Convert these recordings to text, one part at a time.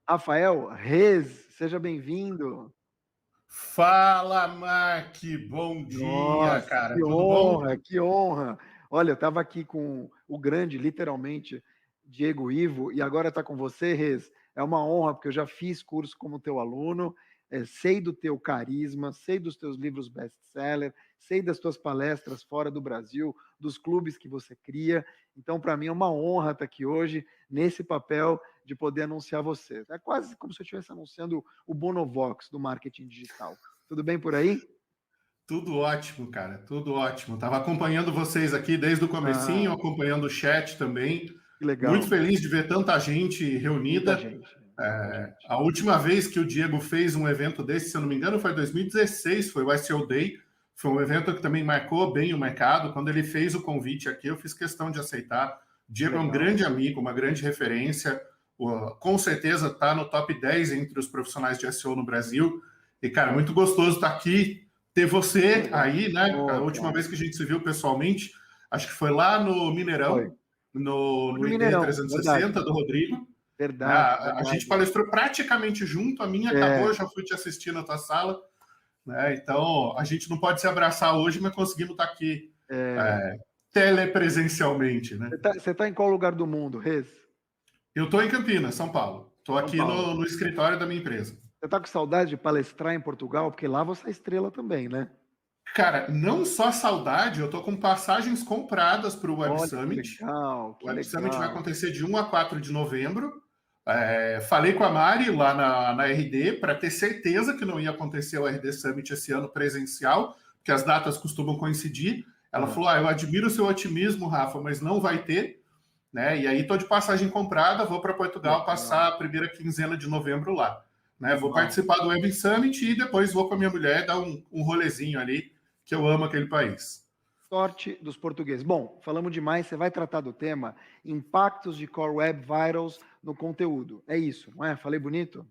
Rafael Rez, seja bem-vindo. Fala, Mark! Bom dia, Nossa, cara. que Tudo bom? honra, que honra. Olha, eu estava aqui com o grande, literalmente, Diego Ivo, e agora está com você, Rez. É uma honra, porque eu já fiz curso como teu aluno, sei do teu carisma, sei dos teus livros best-seller, sei das tuas palestras fora do Brasil, dos clubes que você cria. Então, para mim, é uma honra estar aqui hoje, nesse papel de poder anunciar você. É quase como se eu estivesse anunciando o Bonovox do marketing digital. Tudo bem por aí? Tudo ótimo, cara. Tudo ótimo. Tava acompanhando vocês aqui desde o comecinho, Ah, acompanhando o chat também. que Muito legal. feliz de ver tanta gente Muita reunida. gente, muita gente. A última vez que o Diego fez um evento desse, se eu não me engano, foi em 2016, foi o SEO Day. Foi um evento que também marcou bem o mercado. Quando ele fez o convite aqui, eu fiz questão de aceitar. O Que Diego é um legal. grande amigo, uma grande referência. Com certeza está no top 10 entre os profissionais de SEO no Brasil. E, cara, muito gostoso estar aqui, ter Que você legal. aí, né? A Oh, última cara. vez que a gente se viu pessoalmente, acho que foi lá no Foi. Mineirão, no No ID Mineirão, verdade. 360 do Rodrigo. Né? Verdade, A gente verdade. palestrou praticamente junto, a minha acabou, eu É, já fui te assistir na tua sala. Né? Então, a gente não pode se abraçar hoje, mas conseguimos estar aqui é. telepresencialmente. Né? Você tá em qual lugar do mundo, Rez? Eu estou em Campinas, São Paulo. Estou São aqui Paulo. no escritório da minha empresa. Você tá com saudade de palestrar em Portugal? Porque lá você é estrela também, né? Cara, não só saudade, eu estou com passagens compradas para o Web Olha que Summit. legal, O que Web Summit vai legal. acontecer de 1 a 4 de novembro. Falei com a Mari lá na RD para ter certeza que não ia acontecer o RD Summit esse ano presencial, porque as datas costumam coincidir. Ela Ah, falou: eu admiro o seu otimismo, Rafa, mas não vai ter. Né? E aí estou de passagem comprada, vou para Portugal passar legal. a primeira quinzena de novembro lá. Né? Vou Animal. participar do Web Summit e depois vou com a minha mulher dar um rolezinho ali, que eu amo aquele país. Sorte dos portugueses. Bom, falamos demais, você vai tratar do tema impactos de Core Web Vitals no conteúdo. É isso, não é? Falei bonito?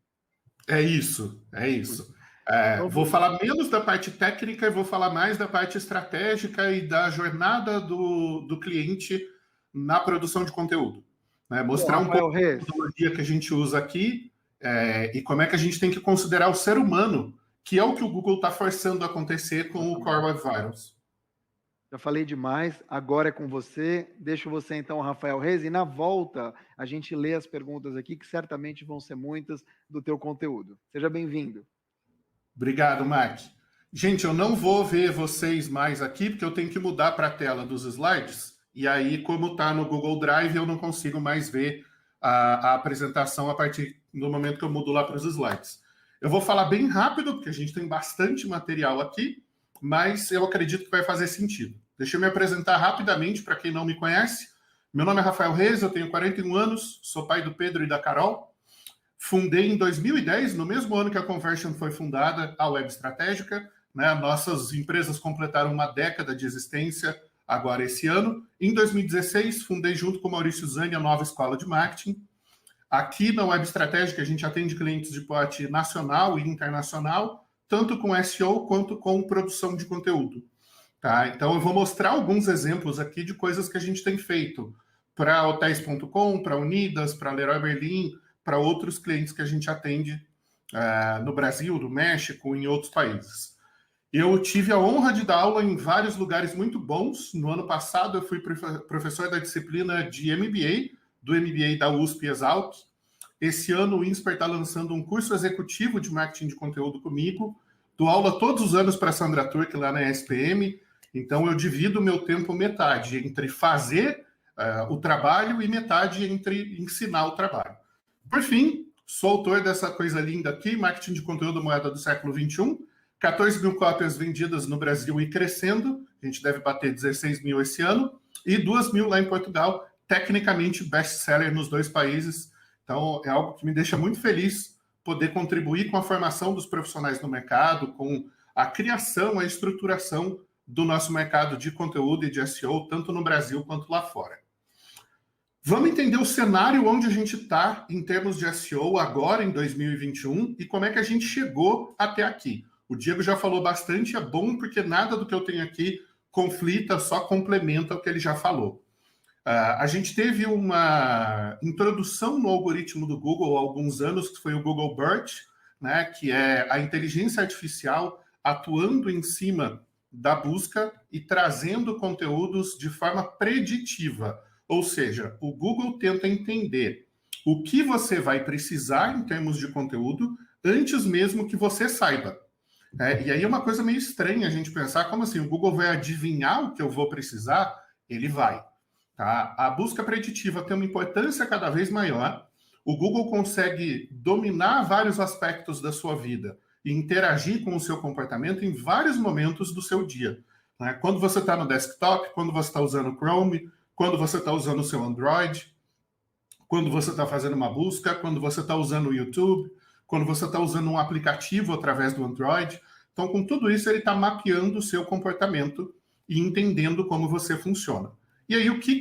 É isso, é Muito. isso. Então, Vou falar menos da parte técnica e vou falar mais da parte estratégica e da jornada do cliente na produção de conteúdo. Né? bom, Mostrar um Rafael pouco da Reis, metodologia que a gente usa aqui e como é que a gente tem que considerar o ser humano, que é o que o Google está forçando a acontecer com o Core exatamente. Web Vitals. Já falei demais, agora é com você. Deixo você então, Rafael Reis, e na volta a gente lê as perguntas aqui, que certamente vão ser muitas do teu conteúdo. Seja bem-vindo. Obrigado, Mark. Gente, eu não vou ver vocês mais aqui, porque eu tenho que mudar para a tela dos slides. E aí, como está no Google Drive, eu não consigo mais ver a apresentação a partir do momento que eu mudo lá para os slides. Eu vou falar bem rápido, porque a gente tem bastante material aqui, mas eu acredito que vai fazer sentido. Deixa eu me apresentar rapidamente para quem não me conhece. Meu nome é Rafael Reis, eu tenho 41 anos, sou pai do Pedro e da Carol. Fundei em 2010, no mesmo ano que a Conversion foi fundada, a Web Estratégica. Né? Nossas empresas completaram uma década de existência agora esse ano. Em 2016, fundei junto com o Maurício Zani a nova escola de marketing. Aqui na Web Estratégica, a gente atende clientes de porte nacional e internacional, tanto com SEO quanto com produção de conteúdo. Tá? Então, eu vou mostrar alguns exemplos aqui de coisas que a gente tem feito para hotéis.com, para Unidas, para Leroy Merlin, para outros clientes que a gente atende no Brasil, no México, em outros países. Eu tive a honra de dar aula em vários lugares muito bons. No ano passado, eu fui professor da disciplina de MBA, do MBA da USP Exalc. Esse ano, o INSPER está lançando um curso executivo de marketing de conteúdo comigo. Dou aula todos os anos para a Sandra Turk lá na SPM. Então, eu divido o meu tempo metade entre fazer o trabalho e metade entre ensinar o trabalho. Por fim, sou autor dessa coisa linda aqui, Marketing de Conteúdo Moeda do Século XXI, 14 mil cópias vendidas no Brasil e crescendo, a gente deve bater 16 mil esse ano, e 2 mil lá em Portugal, tecnicamente best-seller nos dois países. Então, é algo que me deixa muito feliz poder contribuir com a formação dos profissionais no mercado, com a criação, a estruturação do nosso mercado de conteúdo e de SEO, tanto no Brasil quanto lá fora. Vamos entender o cenário onde a gente está em termos de SEO agora em 2021 e como é que a gente chegou até aqui. O Diego já falou bastante, é bom porque nada do que eu tenho aqui conflita, só complementa o que ele já falou. A gente teve uma introdução no algoritmo do Google há alguns anos, que foi o Google BERT, né, que é a inteligência artificial atuando em cima da busca e trazendo conteúdos de forma preditiva. Ou seja, o Google tenta entender o que você vai precisar em termos de conteúdo antes mesmo que você saiba. E aí é uma coisa meio estranha a gente pensar, como assim, o Google vai adivinhar o que eu vou precisar? Ele vai. Tá? A busca preditiva tem uma importância cada vez maior. O Google consegue dominar vários aspectos da sua vida e interagir com o seu comportamento em vários momentos do seu dia. Né? Quando você está no desktop, quando você está usando o Chrome, quando você está usando o seu Android, quando você está fazendo uma busca, quando você está usando o YouTube, quando você está usando um aplicativo através do Android. Então, com tudo isso, ele está mapeando o seu comportamento e entendendo como você funciona. E aí, o que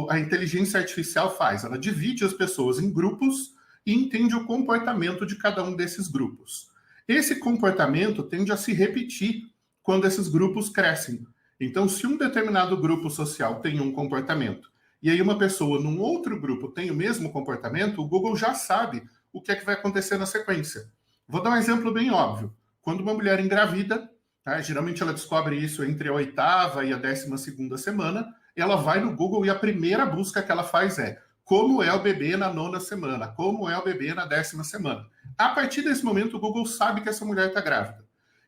a inteligência artificial faz? Ela divide as pessoas em grupos e entende o comportamento de cada um desses grupos. Esse comportamento tende a se repetir quando esses grupos crescem. Então, se um determinado grupo social tem um comportamento e aí uma pessoa num outro grupo tem o mesmo comportamento, o Google já sabe o que é que vai acontecer na sequência. Vou dar um exemplo bem óbvio. Quando uma mulher engravida, tá, geralmente ela descobre isso entre a 8ª e a 12ª semana, ela vai no Google e a primeira busca que ela faz é como é o bebê na 9ª semana, como é o bebê na 10ª semana. A partir desse momento, o Google sabe que essa mulher está grávida.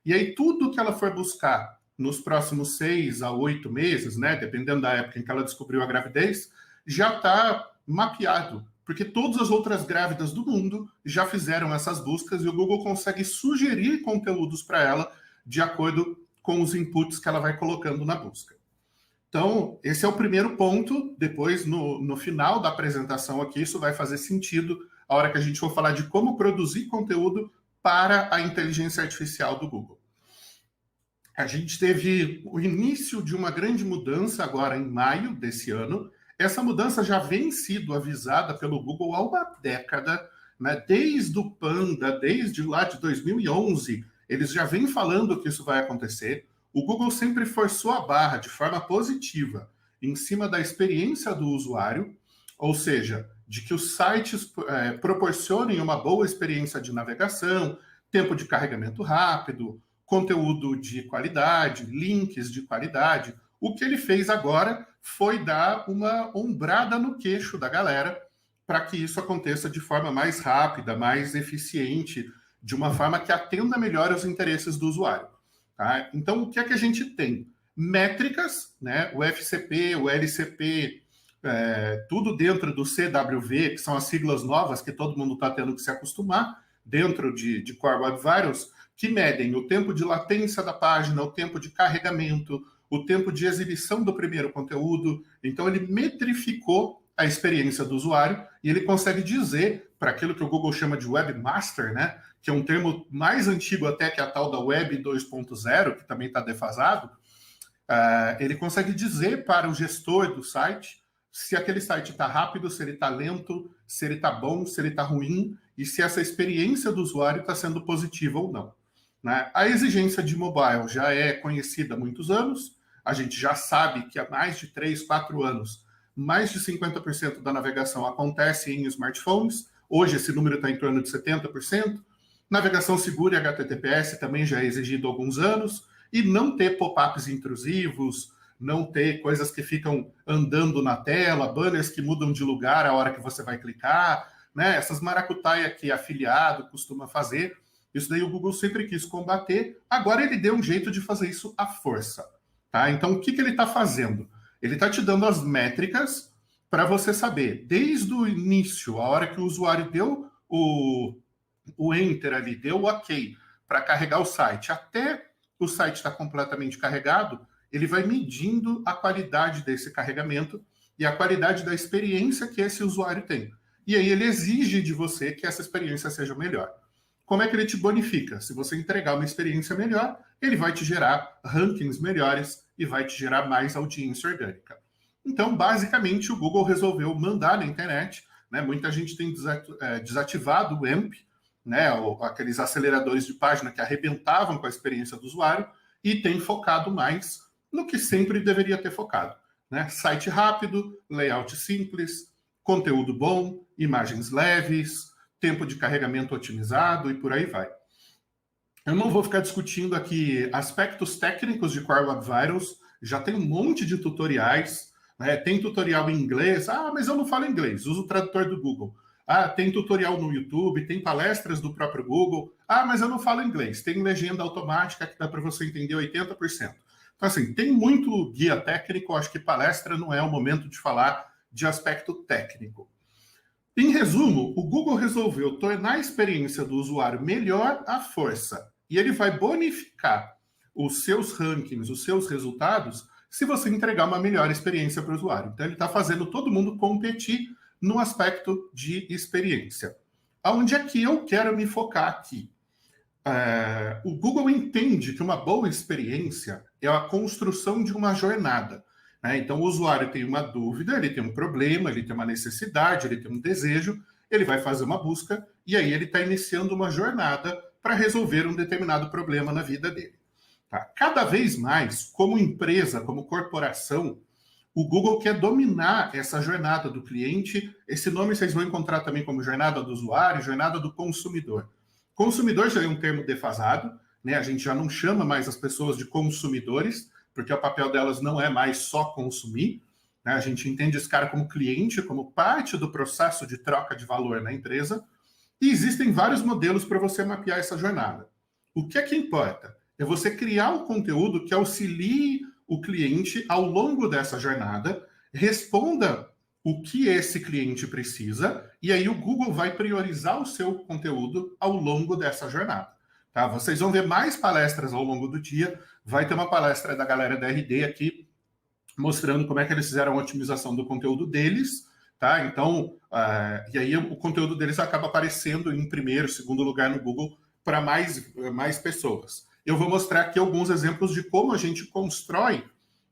E aí, tudo que ela for buscar nos próximos 6 a 8 meses, né, dependendo da época em que ela descobriu a gravidez, já está mapeado, porque todas as outras grávidas do mundo já fizeram essas buscas e o Google consegue sugerir conteúdos para ela de acordo com os inputs que ela vai colocando na busca. Então, esse é o primeiro ponto. Depois, no final da apresentação aqui, isso vai fazer sentido a hora que a gente for falar de como produzir conteúdo para a inteligência artificial do Google. A gente teve o início de uma grande mudança agora em maio desse ano. Essa mudança já vem sido avisada pelo Google há uma década, né? Desde o Panda, desde lá de 2011, eles já vêm falando que isso vai acontecer. O Google sempre forçou a barra de forma positiva em cima da experiência do usuário, ou seja, de que os sites proporcionem uma boa experiência de navegação, tempo de carregamento rápido, conteúdo de qualidade, links de qualidade. O que ele fez agora foi dar uma ombrada no queixo da galera para que isso aconteça de forma mais rápida, mais eficiente, de uma forma que atenda melhor aos interesses do usuário. Tá? Então, o que é que a gente tem? Métricas, né? O FCP, o LCP, tudo dentro do CWV, que são as siglas novas que todo mundo está tendo que se acostumar, dentro de Core Web Vitals, que medem o tempo de latência da página, o tempo de carregamento, o tempo de exibição do primeiro conteúdo. Então, ele metrificou a experiência do usuário e ele consegue dizer para aquilo que o Google chama de webmaster, né, que é um termo mais antigo até que a tal da Web 2.0, que também está defasado, ele consegue dizer para o gestor do site se aquele site está rápido, se ele está lento, se ele está bom, se ele está ruim, e se essa experiência do usuário está sendo positiva ou não. Né? A exigência de mobile já é conhecida há muitos anos, a gente já sabe que há mais de 3, 4 anos, mais de 50% da navegação acontece em smartphones, hoje esse número está em torno de 70%, navegação segura e HTTPS também já é exigido há alguns anos, e não ter pop-ups intrusivos, não ter coisas que ficam andando na tela, banners que mudam de lugar a hora que você vai clicar, né? Essas maracutaia que afiliado costuma fazer, isso daí o Google sempre quis combater, agora ele deu um jeito de fazer isso à força. Tá? Então, o que ele está fazendo? Ele está te dando as métricas para você saber, desde o início, a hora que o usuário deu o enter ali, deu o ok para carregar o site, até o site estar completamente carregado, ele vai medindo a qualidade desse carregamento e a qualidade da experiência que esse usuário tem. E aí ele exige de você que essa experiência seja melhor. Como é que ele te bonifica? Se você entregar uma experiência melhor, ele vai te gerar rankings melhores e vai te gerar mais audiência orgânica. Então, basicamente, o Google resolveu mandar na internet, né? Muita gente tem desativado o AMP, né? Aqueles aceleradores de página que arrebentavam com a experiência do usuário, e tem focado mais no que sempre deveria ter focado, né? Site rápido, layout simples, conteúdo bom, imagens leves, tempo de carregamento otimizado e por aí vai. Eu não vou ficar discutindo aqui aspectos técnicos de Core Web Vitals, já tem um monte de tutoriais, né? Tem tutorial em inglês, mas eu não falo inglês, uso o tradutor do Google. Tem tutorial no YouTube, tem palestras do próprio Google, mas eu não falo inglês, tem legenda automática que dá para você entender 80%. Então, assim, tem muito guia técnico, acho que palestra não é o momento de falar de aspecto técnico. Em resumo, o Google resolveu tornar a experiência do usuário melhor à força. E ele vai bonificar os seus rankings, os seus resultados, se você entregar uma melhor experiência para o usuário. Então, ele está fazendo todo mundo competir no aspecto de experiência. Aonde é que eu quero me focar aqui? O Google entende que uma boa experiência é a construção de uma jornada. Né? Então, o usuário tem uma dúvida, ele tem um problema, ele tem uma necessidade, ele tem um desejo, ele vai fazer uma busca e aí ele está iniciando uma jornada para resolver um determinado problema na vida dele. Tá? Cada vez mais, como empresa, como corporação, o Google quer dominar essa jornada do cliente. Esse nome vocês vão encontrar também como jornada do usuário, jornada do consumidor. Consumidor já é um termo defasado, né? A gente já não chama mais as pessoas de consumidores, porque o papel delas não é mais só consumir. Né? A gente entende esse cara como cliente, como parte do processo de troca de valor na empresa. E existem vários modelos para você mapear essa jornada. O que é que importa? É você criar um conteúdo que auxilie o cliente ao longo dessa jornada, responda o que esse cliente precisa, e aí o Google vai priorizar o seu conteúdo ao longo dessa jornada. Tá? Vocês vão ver mais palestras ao longo do dia, vai ter uma palestra da galera da RD aqui, mostrando como é que eles fizeram a otimização do conteúdo deles, tá? Então, e aí o conteúdo deles acaba aparecendo em primeiro, segundo lugar no Google para mais pessoas. Eu vou mostrar aqui alguns exemplos de como a gente constrói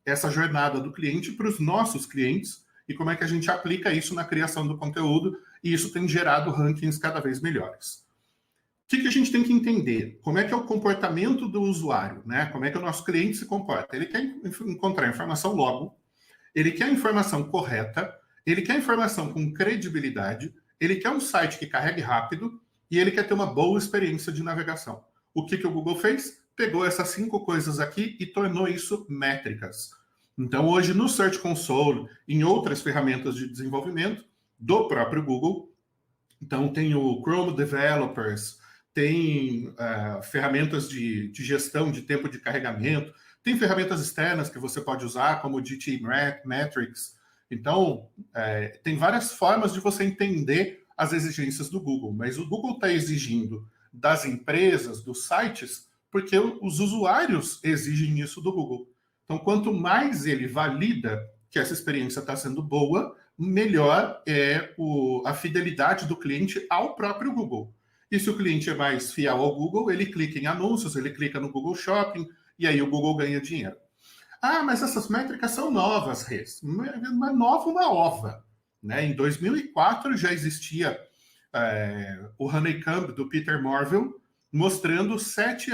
essa jornada do cliente para os nossos clientes e como é que a gente aplica isso na criação do conteúdo, e isso tem gerado rankings cada vez melhores. O que a gente tem que entender? Como é que é o comportamento do usuário, né? Como é que o nosso cliente se comporta? Ele quer encontrar informação logo, ele quer informação correta, ele quer informação com credibilidade, ele quer um site que carregue rápido e ele quer ter uma boa experiência de navegação. O que o Google fez? Pegou essas 5 coisas aqui e tornou isso métricas. Então, hoje, no Search Console, em outras ferramentas de desenvolvimento do próprio Google, então tem o Chrome Developers, tem ferramentas de gestão de tempo de carregamento, tem ferramentas externas que você pode usar, como o GT Metrics. Então, tem várias formas de você entender as exigências do Google, mas o Google está exigindo das empresas, dos sites, porque os usuários exigem isso do Google. Então, quanto mais ele valida que essa experiência está sendo boa, melhor é a fidelidade do cliente ao próprio Google. E se o cliente é mais fiel ao Google, ele clica em anúncios, ele clica no Google Shopping, e aí o Google ganha dinheiro. Mas essas métricas são novas, Rez. Uma nova, uma ova. Né? Em 2004 já existia o Honeycomb, do Peter Morville, mostrando 7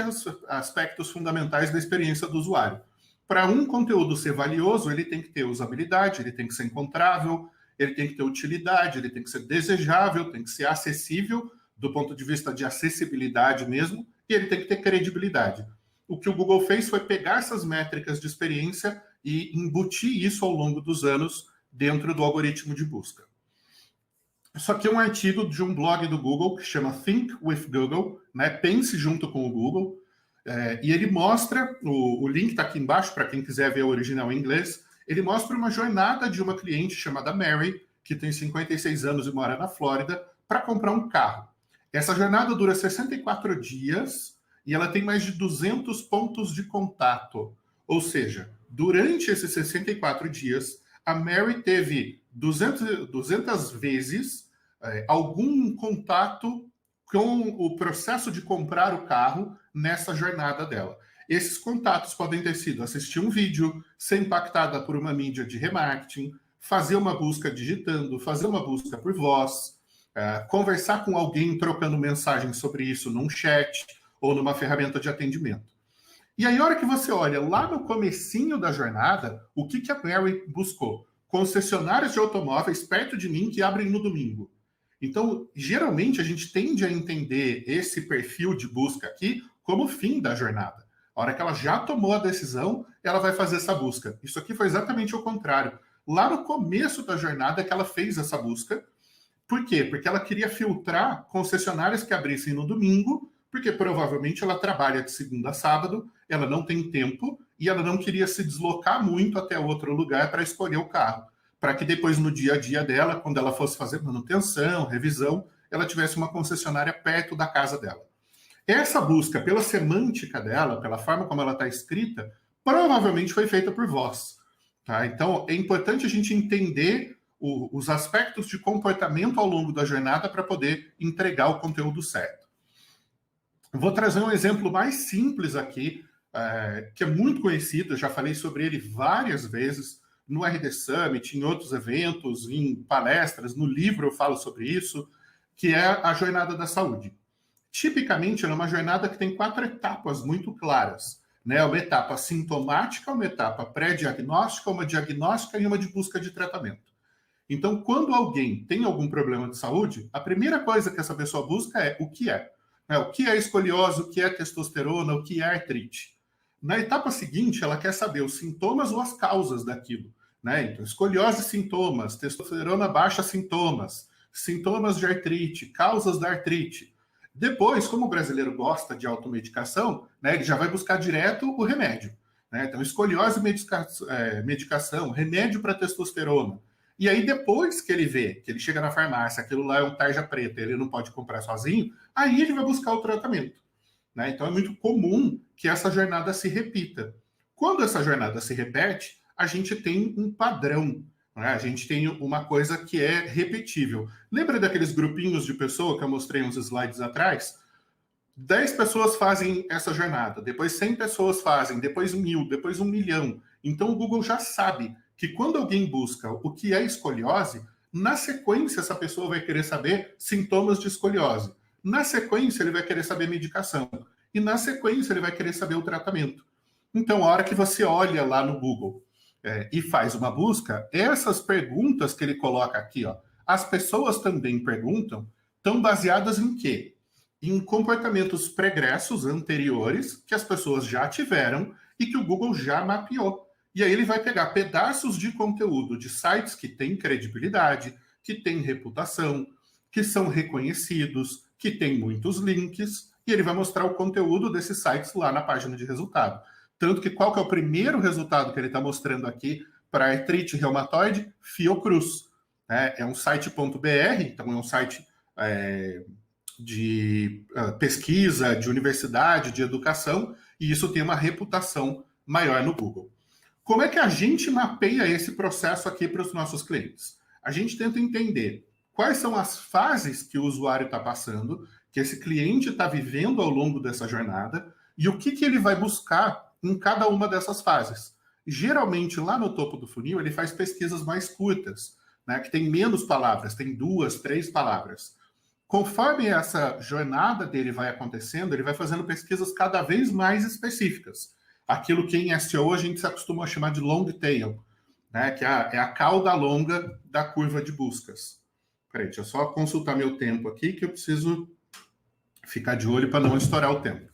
aspectos fundamentais da experiência do usuário. Para um conteúdo ser valioso, ele tem que ter usabilidade, ele tem que ser encontrável, ele tem que ter utilidade, ele tem que ser desejável, tem que ser acessível, do ponto de vista de acessibilidade mesmo, e ele tem que ter credibilidade. O que o Google fez foi pegar essas métricas de experiência e embutir isso ao longo dos anos dentro do algoritmo de busca. Isso aqui é um artigo de um blog do Google que chama Think with Google, né? Pense junto com o Google, e ele mostra, o link está aqui embaixo para quem quiser ver o original em inglês, ele mostra uma jornada de uma cliente chamada Mary, que tem 56 anos e mora na Flórida, para comprar um carro. Essa jornada dura 64 dias e ela tem mais de 200 pontos de contato. Ou seja, durante esses 64 dias, a Mary teve 200 vezes algum contato com o processo de comprar o carro nessa jornada dela. Esses contatos podem ter sido assistir um vídeo, ser impactada por uma mídia de remarketing, fazer uma busca digitando, fazer uma busca por voz, conversar com alguém trocando mensagem sobre isso num chat ou numa ferramenta de atendimento. E aí, a hora que você olha lá no comecinho da jornada, o que a Mary buscou? Concessionários de automóveis perto de mim que abrem no domingo. Então, geralmente, a gente tende a entender esse perfil de busca aqui como o fim da jornada. A hora que ela já tomou a decisão, ela vai fazer essa busca. Isso aqui foi exatamente o contrário. Lá no começo da jornada que ela fez essa busca. Por quê? Porque ela queria filtrar concessionárias que abrissem no domingo, porque provavelmente ela trabalha de segunda a sábado, ela não tem tempo e ela não queria se deslocar muito até outro lugar para escolher o carro, para que depois no dia a dia dela, quando ela fosse fazer manutenção, revisão, ela tivesse uma concessionária perto da casa dela. Essa busca, pela semântica dela, pela forma como ela está escrita, provavelmente foi feita por vós. Tá? Então, é importante a gente entender os aspectos de comportamento ao longo da jornada para poder entregar o conteúdo certo. Vou trazer um exemplo mais simples aqui, que é muito conhecido, eu já falei sobre ele várias vezes no RD Summit, em outros eventos, em palestras, no livro eu falo sobre isso, que é a jornada da saúde. Tipicamente, ela é uma jornada que tem 4 etapas muito claras. Né? Uma etapa sintomática, uma etapa pré-diagnóstica, uma diagnóstica e uma de busca de tratamento. Então, quando alguém tem algum problema de saúde, a primeira coisa que essa pessoa busca é o que é. O que é escoliose, o que é testosterona, o que é artrite. Na etapa seguinte, ela quer saber os sintomas ou as causas daquilo. Né? Então, escoliose, sintomas, testosterona baixa, sintomas, sintomas de artrite, causas da artrite. Depois, como o brasileiro gosta de automedicação, né, ele já vai buscar direto o remédio. Né? Então, escoliose, medicação, remédio para testosterona. E aí, depois que ele vê, que ele chega na farmácia, aquilo lá é um tarja preta, ele não pode comprar sozinho, aí ele vai buscar o tratamento. Né? Então, é muito comum que essa jornada se repita. Quando essa jornada se repete, a gente tem um padrão. Né? A gente tem uma coisa que é repetível. Lembra daqueles grupinhos de pessoas que eu mostrei uns slides atrás? 10 pessoas fazem essa jornada, depois 100 pessoas fazem, depois 1.000, depois 1 milhão. Então, o Google já sabe que quando alguém busca o que é escoliose, na sequência essa pessoa vai querer saber sintomas de escoliose. Na sequência ele vai querer saber medicação. E na sequência ele vai querer saber o tratamento. Então, a hora que você olha lá no Google e faz uma busca, essas perguntas que ele coloca aqui, ó, as pessoas também perguntam, estão baseadas em quê? Em comportamentos pregressos anteriores que as pessoas já tiveram e que o Google já mapeou. E aí ele vai pegar pedaços de conteúdo de sites que têm credibilidade, que têm reputação, que são reconhecidos, que têm muitos links, e ele vai mostrar o conteúdo desses sites lá na página de resultado. Tanto que qual que é o primeiro resultado que ele está mostrando aqui para artrite reumatoide? Fiocruz. É um site.br, então é um site de pesquisa, de universidade, de educação, e isso tem uma reputação maior no Google. Como é que a gente mapeia esse processo aqui para os nossos clientes? A gente tenta entender quais são as fases que o usuário está passando, que esse cliente está vivendo ao longo dessa jornada, e o que ele vai buscar em cada uma dessas fases. Geralmente, lá no topo do funil, ele faz pesquisas mais curtas, né, que tem menos palavras, tem 2, 3 palavras. Conforme essa jornada dele vai acontecendo, ele vai fazendo pesquisas cada vez mais específicas. Aquilo que em SEO a gente se acostumou a chamar de long tail, né, que é a cauda longa da curva de buscas. Peraí, deixa eu só consultar meu tempo aqui, que eu preciso ficar de olho para não estourar o tempo.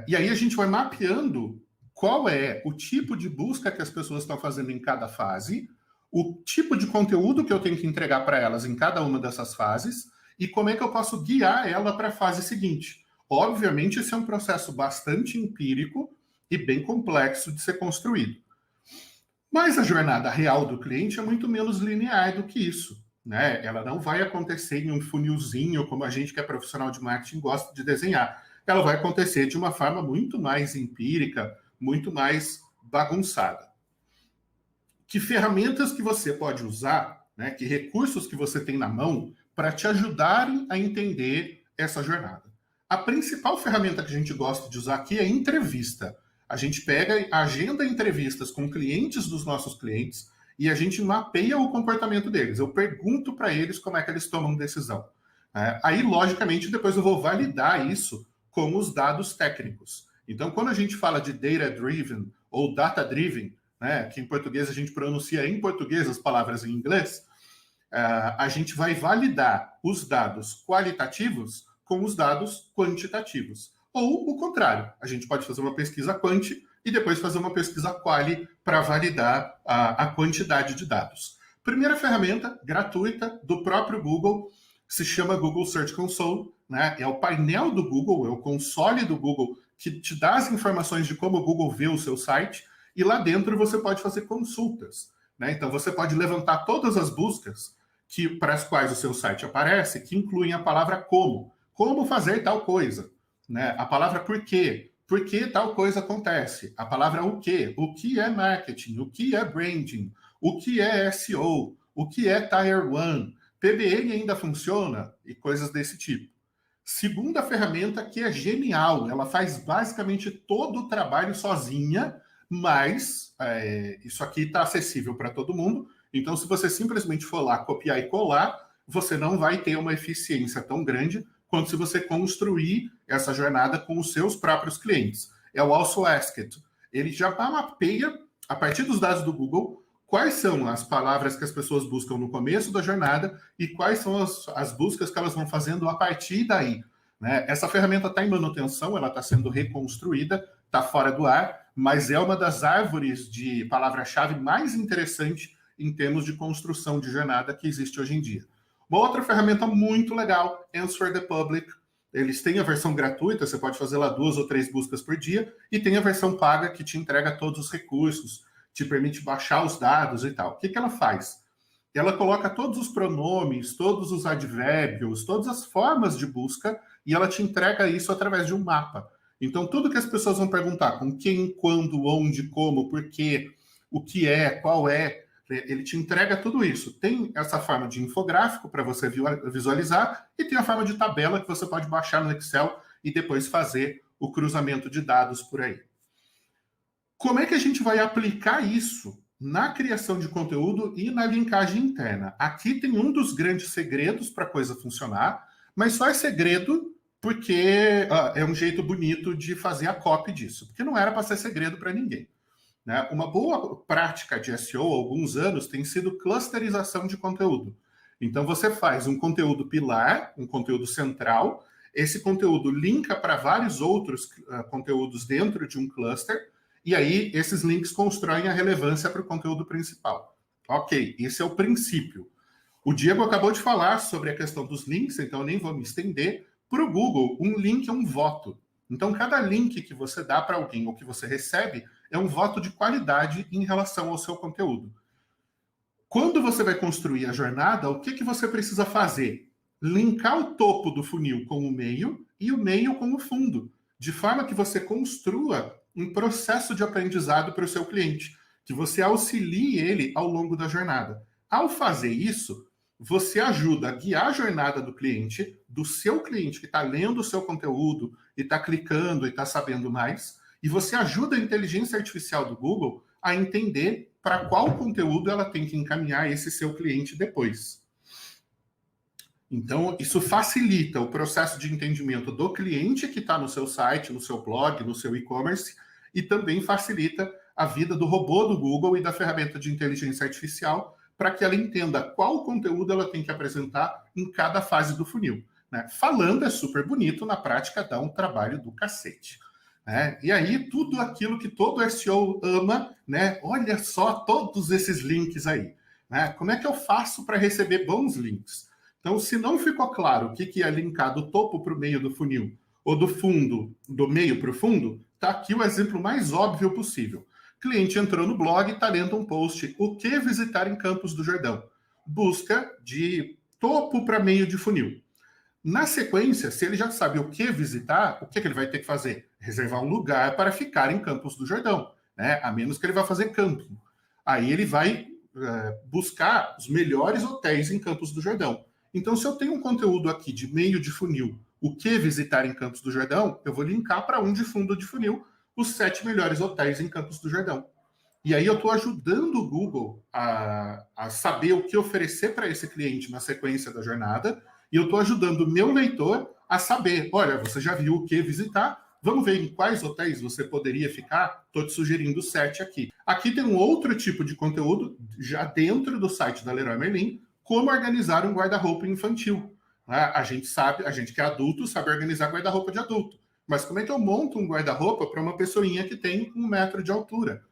E aí a gente vai mapeando qual é o tipo de busca que as pessoas estão fazendo em cada fase, o tipo de conteúdo que eu tenho que entregar para elas em cada uma dessas fases e como é que eu posso guiar ela para a fase seguinte. Obviamente, esse é um processo bastante empírico e bem complexo de ser construído. Mas a jornada real do cliente é muito menos linear do que isso. Né? Ela não vai acontecer em um funilzinho, como a gente que é profissional de marketing gosta de desenhar. Ela vai acontecer de uma forma muito mais empírica, muito mais bagunçada. Que ferramentas que você pode usar, né? Que recursos que você tem na mão para te ajudarem a entender essa jornada? A principal ferramenta que a gente gosta de usar aqui é entrevista. A gente pega, agenda entrevistas com clientes dos nossos clientes e a gente mapeia o comportamento deles. Eu pergunto para eles como é que eles tomam decisão. Aí, logicamente, depois eu vou validar isso com os dados técnicos. Então, quando a gente fala de data-driven ou data-driven, né, que em português a gente pronuncia em português as palavras em inglês, a gente vai validar os dados qualitativos com os dados quantitativos. Ou o contrário, a gente pode fazer uma pesquisa quant e depois fazer uma pesquisa quali para validar a quantidade de dados. Primeira ferramenta gratuita do próprio Google, se chama Google Search Console, né? É o painel do Google, é o console do Google que te dá as informações de como o Google vê o seu site, e lá dentro você pode fazer consultas, né? Então você pode levantar todas as buscas para as quais o seu site aparece, que incluem a palavra como fazer tal coisa, né? A palavra por que tal coisa acontece, a palavra o que é marketing, o que é branding, o que é SEO, o que é Tier 1, PBN ainda funciona e coisas desse tipo. Segunda ferramenta que é genial, ela faz basicamente todo o trabalho sozinha, mas isso aqui está acessível para todo mundo. Então, se você simplesmente for lá copiar e colar, você não vai ter uma eficiência tão grande quanto se você construir essa jornada com os seus próprios clientes. É o Also Asked. Ele já mapeia, a partir dos dados do Google, quais são as palavras que as pessoas buscam no começo da jornada e quais são as buscas que elas vão fazendo a partir daí. Né? Essa ferramenta está em manutenção, ela está sendo reconstruída, está fora do ar, mas é uma das árvores de palavra-chave mais interessante em termos de construção de jornada que existe hoje em dia. Uma outra ferramenta muito legal, Answer the Public. Eles têm a versão gratuita, você pode fazer lá 2 ou 3 buscas por dia, e tem a versão paga que te entrega todos os recursos, te permite baixar os dados e tal. O que ela faz? Ela coloca todos os pronomes, todos os advérbios, todas as formas de busca, e ela te entrega isso através de um mapa. Então, tudo que as pessoas vão perguntar, com quem, quando, onde, como, por quê, o que é, qual é, ele te entrega tudo isso. Tem essa forma de infográfico para você visualizar e tem a forma de tabela que você pode baixar no Excel e depois fazer o cruzamento de dados por aí. Como é que a gente vai aplicar isso na criação de conteúdo e na linkagem interna? Aqui tem um dos grandes segredos para a coisa funcionar, mas só é segredo porque é um jeito bonito de fazer a copy disso, porque não era para ser segredo para ninguém. Né? Uma boa prática de SEO há alguns anos tem sido clusterização de conteúdo. Então você faz um conteúdo pilar, um conteúdo central, esse conteúdo linka para vários outros conteúdos dentro de um cluster, e aí esses links constroem a relevância para o conteúdo principal. Ok, esse é o princípio. O Diego acabou de falar sobre a questão dos links, então eu nem vou me estender. Para o Google, um link é um voto. Então, cada link que você dá para alguém ou que você recebe é um voto de qualidade em relação ao seu conteúdo. Quando você vai construir a jornada, o que você precisa fazer? Linkar o topo do funil com o meio e o meio com o fundo, de forma que você construa um processo de aprendizado para o seu cliente, que você auxilie ele ao longo da jornada. Ao fazer isso, você ajuda a guiar a jornada do seu cliente que está lendo o seu conteúdo e está clicando e está sabendo mais, e você ajuda a inteligência artificial do Google a entender para qual conteúdo ela tem que encaminhar esse seu cliente depois. Então, isso facilita o processo de entendimento do cliente que está no seu site, no seu blog, no seu e-commerce, e também facilita a vida do robô do Google e da ferramenta de inteligência artificial para que ela entenda qual conteúdo ela tem que apresentar em cada fase do funil. Né? Falando é super bonito, na prática dá um trabalho do cacete. Né? E aí, tudo aquilo que todo SEO ama, né? Olha só todos esses links aí. Né? Como é que eu faço para receber bons links? Então, se não ficou claro o que é linkar do topo para o meio do funil, ou do fundo, do meio para o fundo, está aqui o exemplo mais óbvio possível. Cliente entrou no blog e está lendo um post, o que visitar em Campos do Jordão? Busca de topo para meio de funil. Na sequência, se ele já sabe o que visitar, o que ele vai ter que fazer? Reservar um lugar para ficar em Campos do Jordão, né? A menos que ele vá fazer camping. Aí ele vai buscar os melhores hotéis em Campos do Jordão. Então, se eu tenho um conteúdo aqui de meio de funil, o que visitar em Campos do Jordão, eu vou linkar para um de fundo de funil, os 7 melhores hotéis em Campos do Jordão. E aí eu estou ajudando o Google a saber o que oferecer para esse cliente na sequência da jornada, e eu estou ajudando o meu leitor a saber, olha, você já viu o que visitar, Vamos ver em quais hotéis você poderia ficar? Estou te sugerindo 7 aqui. Aqui tem um outro tipo de conteúdo, já dentro do site da Leroy Merlin, como organizar um guarda-roupa infantil. A gente sabe, a gente que é adulto sabe organizar guarda-roupa de adulto. Mas como é que eu monto um guarda-roupa para uma pessoinha que tem 1 metro de altura?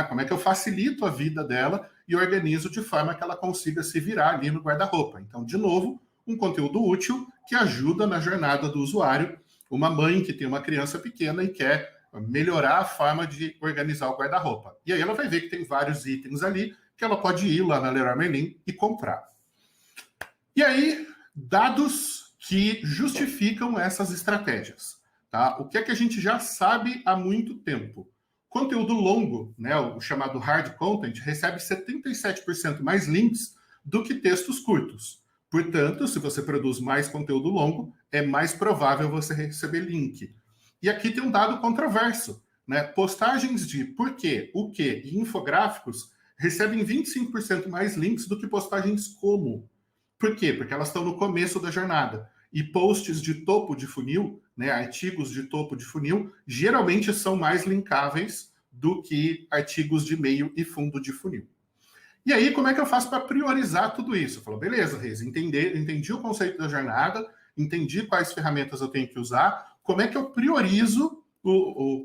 Como é que eu facilito a vida dela e organizo de forma que ela consiga se virar ali no guarda-roupa? Então, de novo, um conteúdo útil que ajuda na jornada do usuário. Uma mãe que tem uma criança pequena e quer melhorar a forma de organizar o guarda-roupa. E aí ela vai ver que tem vários itens ali que ela pode ir lá na Leroy Merlin e comprar. E aí, dados que justificam essas estratégias. Tá? O que é que a gente já sabe há muito tempo? Conteúdo longo, né, o chamado hard content, recebe 77% mais links do que textos curtos. Portanto, se você produz mais conteúdo longo, é mais provável você receber link. E aqui tem um dado controverso. Né? Postagens de porquê, o que e infográficos recebem 25% mais links do que postagens como. Por quê? Porque elas estão no começo da jornada. E posts de topo de funil, né, artigos de topo de funil, geralmente são mais linkáveis do que artigos de meio e fundo de funil. E aí, como é que eu faço para priorizar tudo isso? Eu falo, beleza, Reis, entendi o conceito da jornada, entendi quais ferramentas eu tenho que usar, como é que eu priorizo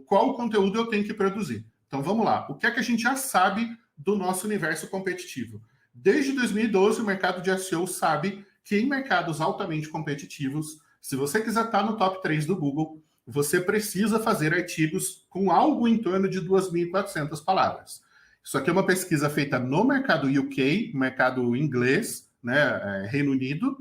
qual conteúdo eu tenho que produzir? Então, vamos lá. O que é que a gente já sabe do nosso universo competitivo? Desde 2012, o mercado de SEO sabe que em mercados altamente competitivos, se você quiser estar no top 3 do Google, você precisa fazer artigos com algo em torno de 2.400 palavras. Isso aqui é uma pesquisa feita no mercado UK, mercado inglês, né, Reino Unido,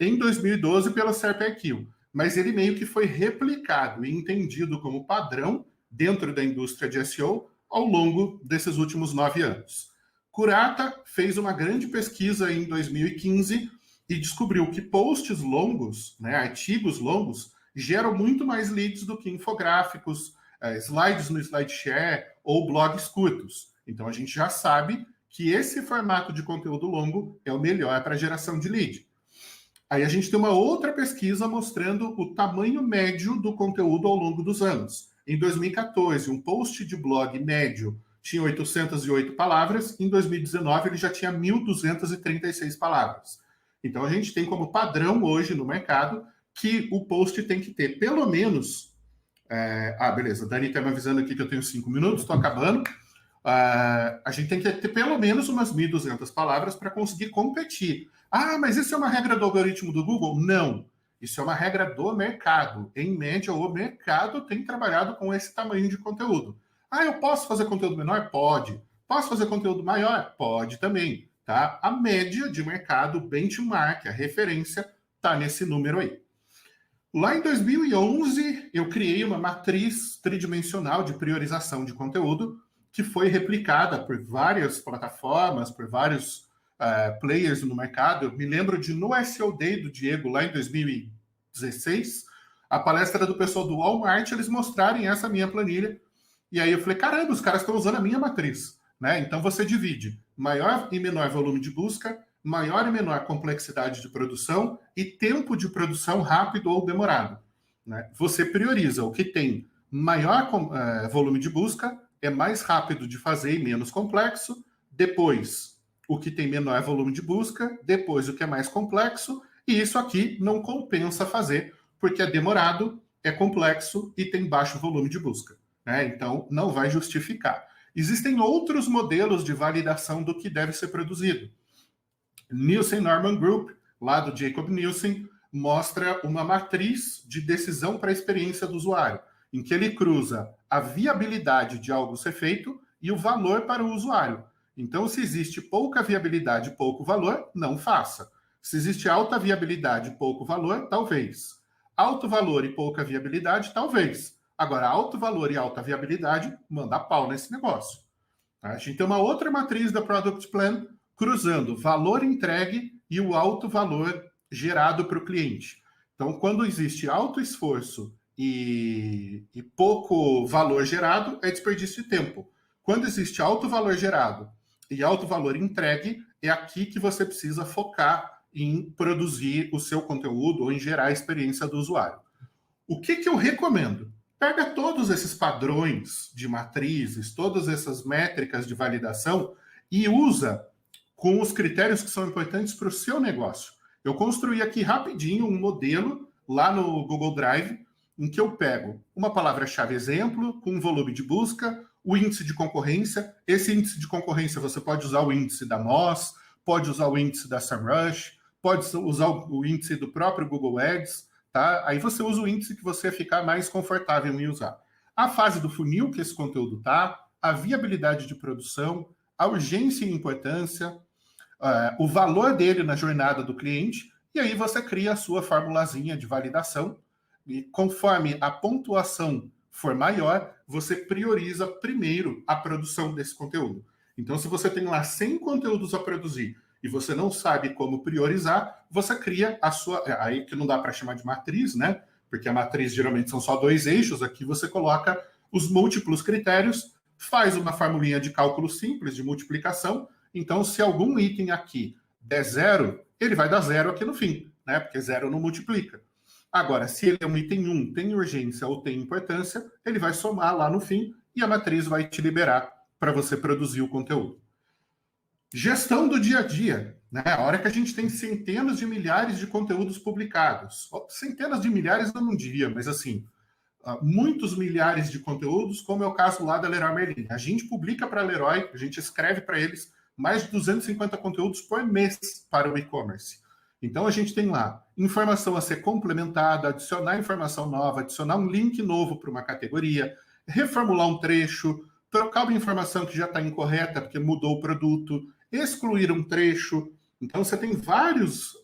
em 2012 pela SERP-IQ. Mas ele meio que foi replicado e entendido como padrão dentro da indústria de SEO ao longo desses últimos 9 anos. Kurata fez uma grande pesquisa em 2015 e descobriu que posts longos, né, artigos longos, geram muito mais leads do que infográficos, slides no SlideShare ou blogs curtos. Então, a gente já sabe que esse formato de conteúdo longo é o melhor para geração de lead. Aí a gente tem uma outra pesquisa mostrando o tamanho médio do conteúdo ao longo dos anos. Em 2014, um post de blog médio tinha 808 palavras, em 2019 ele já tinha 1.236 palavras. Então a gente tem como padrão hoje no mercado que o post tem que ter pelo menos... beleza, a Dani está me avisando aqui que eu tenho 5 minutos, estou acabando. A gente tem que ter pelo menos umas 1.200 palavras para conseguir competir. Mas isso é uma regra do algoritmo do Google? Não. Isso é uma regra do mercado. Em média, o mercado tem trabalhado com esse tamanho de conteúdo. Eu posso fazer conteúdo menor? Pode. Posso fazer conteúdo maior? Pode também. Tá? A média de mercado, o benchmark, a referência, está nesse número aí. Lá em 2011, eu criei uma matriz tridimensional de priorização de conteúdo que foi replicada por várias plataformas, por vários players no mercado. Eu me lembro de no SEO Day do Diego, lá em 2016, a palestra do pessoal do Walmart, eles mostrarem essa minha planilha. E aí eu falei, caramba, os caras estão usando a minha matriz. Né? Então você divide maior e menor volume de busca, maior e menor complexidade de produção e tempo de produção rápido ou demorado. Né? Você prioriza o que tem maior volume de busca, é mais rápido de fazer e menos complexo, depois o que tem menor volume de busca, depois o que é mais complexo, e isso aqui não compensa fazer, porque é demorado, é complexo e tem baixo volume de busca. Né? Então, não vai justificar. Existem outros modelos de validação do que deve ser produzido. Nielsen Norman Group, lá do Jacob Nielsen, mostra uma matriz de decisão para a experiência do usuário, em que ele cruza a viabilidade de algo ser feito e o valor para o usuário. Então, se existe pouca viabilidade e pouco valor, não faça. Se existe alta viabilidade e pouco valor, talvez. Alto valor e pouca viabilidade, talvez. Agora, alto valor e alta viabilidade, manda pau nesse negócio. A gente tem uma outra matriz da Product Plan cruzando valor entregue e o alto valor gerado para o cliente. Então, quando existe alto esforço e pouco valor gerado, é desperdício de tempo. Quando existe alto valor gerado e alto valor entregue, é aqui que você precisa focar em produzir o seu conteúdo ou em gerar a experiência do usuário. O que eu recomendo? pega todos esses padrões de matrizes, todas essas métricas de validação e usa com os critérios que são importantes para o seu negócio. Eu construí aqui rapidinho um modelo lá no Google Drive, em que eu pego uma palavra-chave exemplo, com um volume de busca, o índice de concorrência. Esse índice de concorrência você pode usar o índice da Moz, pode usar o índice da SEMrush, pode usar o índice do próprio Google Ads, tá? Aí você usa o índice que você ficar mais confortável em usar. A fase do funil que esse conteúdo tá, a viabilidade de produção, a urgência e importância, o valor dele na jornada do cliente, e aí você cria a sua formulazinha de validação, e conforme a pontuação for maior, você prioriza primeiro a produção desse conteúdo. Então, se você tem lá 100 conteúdos a produzir e você não sabe como priorizar, você cria a sua... Aí que não dá para chamar de matriz, né? Porque a matriz geralmente são só 2 eixos, aqui você coloca os múltiplos critérios, faz uma formulinha de cálculo simples, de multiplicação. Então, se algum item aqui der 0, ele vai dar 0 aqui no fim, né? Porque 0 não multiplica. Agora, se ele é um item 1, tem urgência ou tem importância, ele vai somar lá no fim e a matriz vai te liberar para você produzir o conteúdo. Gestão do dia a dia, né? A hora que a gente tem centenas de milhares de conteúdos publicados, centenas de milhares eu não diria, mas assim, muitos milhares de conteúdos, como é o caso lá da Leroy Merlin. A gente publica para a Leroy, a gente escreve para eles mais de 250 conteúdos por mês para o e-commerce. Então a gente tem lá informação a ser complementada, adicionar informação nova, adicionar um link novo para uma categoria, reformular um trecho, trocar uma informação que já está incorreta porque mudou o produto, excluir um trecho. Então você tem várias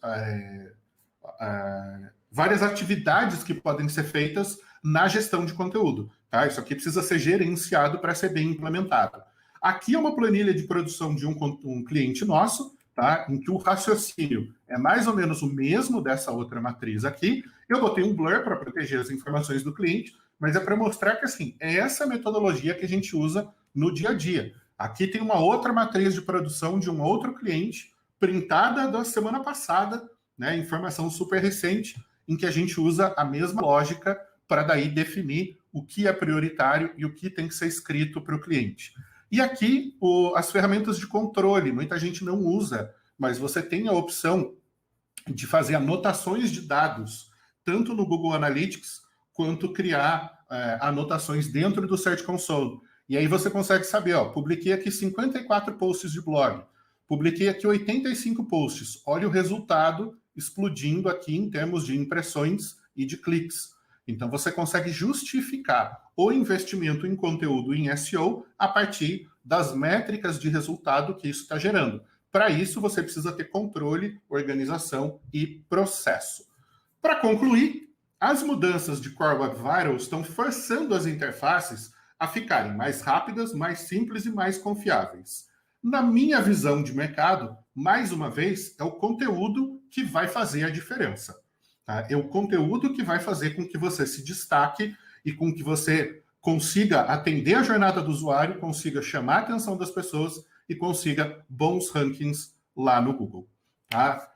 atividades que podem ser feitas na gestão de conteúdo. Tá? Isso aqui precisa ser gerenciado para ser bem implementado. Aqui é uma planilha de produção de um cliente nosso, tá? Em que o raciocínio é mais ou menos o mesmo dessa outra matriz aqui. Eu botei um blur para proteger as informações do cliente, mas é para mostrar que assim, é essa metodologia que a gente usa no dia a dia. Aqui tem uma outra matriz de produção de um outro cliente, printada da semana passada, né? Informação super recente, em que a gente usa a mesma lógica para daí definir o que é prioritário e o que tem que ser escrito para o cliente. E aqui, as ferramentas de controle, muita gente não usa, mas você tem a opção de fazer anotações de dados, tanto no Google Analytics, quanto criar anotações dentro do Search Console. E aí você consegue saber, ó, publiquei aqui 54 posts de blog, publiquei aqui 85 posts, olha o resultado explodindo aqui em termos de impressões e de cliques. Então, você consegue justificar o investimento em conteúdo em SEO a partir das métricas de resultado que isso está gerando. Para isso, você precisa ter controle, organização e processo. Para concluir, as mudanças de Core Web Vitals estão forçando as interfaces a ficarem mais rápidas, mais simples e mais confiáveis. Na minha visão de mercado, mais uma vez, é o conteúdo que vai fazer a diferença. Tá? É o conteúdo que vai fazer com que você se destaque e com que você consiga atender a jornada do usuário, consiga chamar a atenção das pessoas e consiga bons rankings lá no Google. Tá?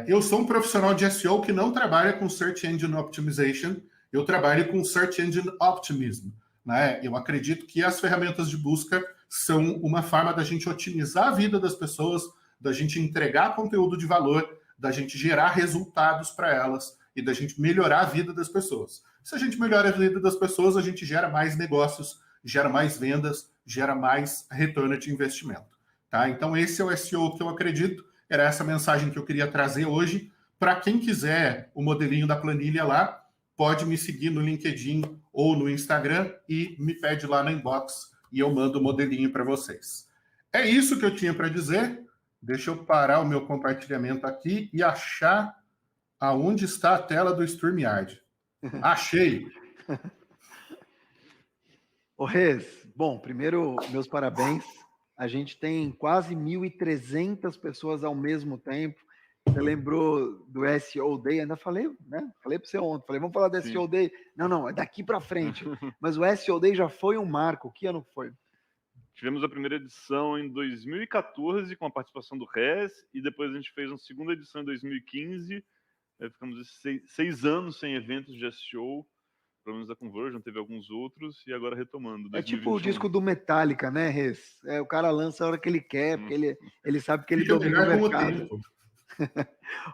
Eu sou um profissional de SEO que não trabalha com Search Engine Optimization, eu trabalho com Search Engine Optimism. Né? Eu acredito que as ferramentas de busca são uma forma da gente otimizar a vida das pessoas, da gente entregar conteúdo de valor, da gente gerar resultados para elas e da gente melhorar a vida das pessoas. Se a gente melhora a vida das pessoas, a gente gera mais negócios, gera mais vendas, gera mais retorno de investimento. Tá? Então, esse é o SEO que eu acredito. Era essa mensagem que eu queria trazer hoje. Para quem quiser o modelinho da planilha lá, pode me seguir no LinkedIn ou no Instagram e me pede lá na inbox e eu mando o modelinho para vocês. É isso que eu tinha para dizer. Deixa eu parar o meu compartilhamento aqui e achar aonde está a tela do StreamYard. Achei! Ô, Rez, bom, primeiro, meus parabéns. A gente tem quase 1.300 pessoas ao mesmo tempo. Você lembrou do SEO Day? Ainda falei, né? Falei para você ontem. Falei, vamos falar do SEO Day? Não, é daqui para frente. Mas o SEO Day já foi um marco. Que ano foi? Tivemos a primeira edição em 2014 com a participação do Rez e depois a gente fez uma segunda edição em 2015. Ficamos 6 anos sem eventos de SEO. pelo menos a Conversion, teve alguns outros, e agora retomando. É tipo 2021. o disco do Metallica, né, Rez? O cara lança a hora que ele quer, porque ele sabe que ele Fica domina o melhor com o mercado. tempo.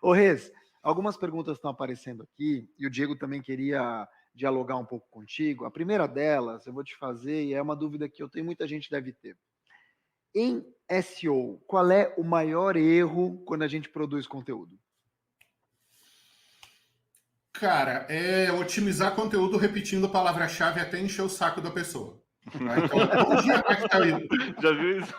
Ô, Rez, algumas perguntas estão aparecendo aqui, e o Diego também queria dialogar um pouco contigo. A primeira delas, eu vou te fazer, e é uma dúvida que eu tenho, muita gente deve ter. Em SEO, qual é o maior erro quando a gente produz conteúdo? Cara, é otimizar conteúdo repetindo palavra-chave até encher o saco da pessoa. Então, bom dia, Mark Tawil. Já viu isso?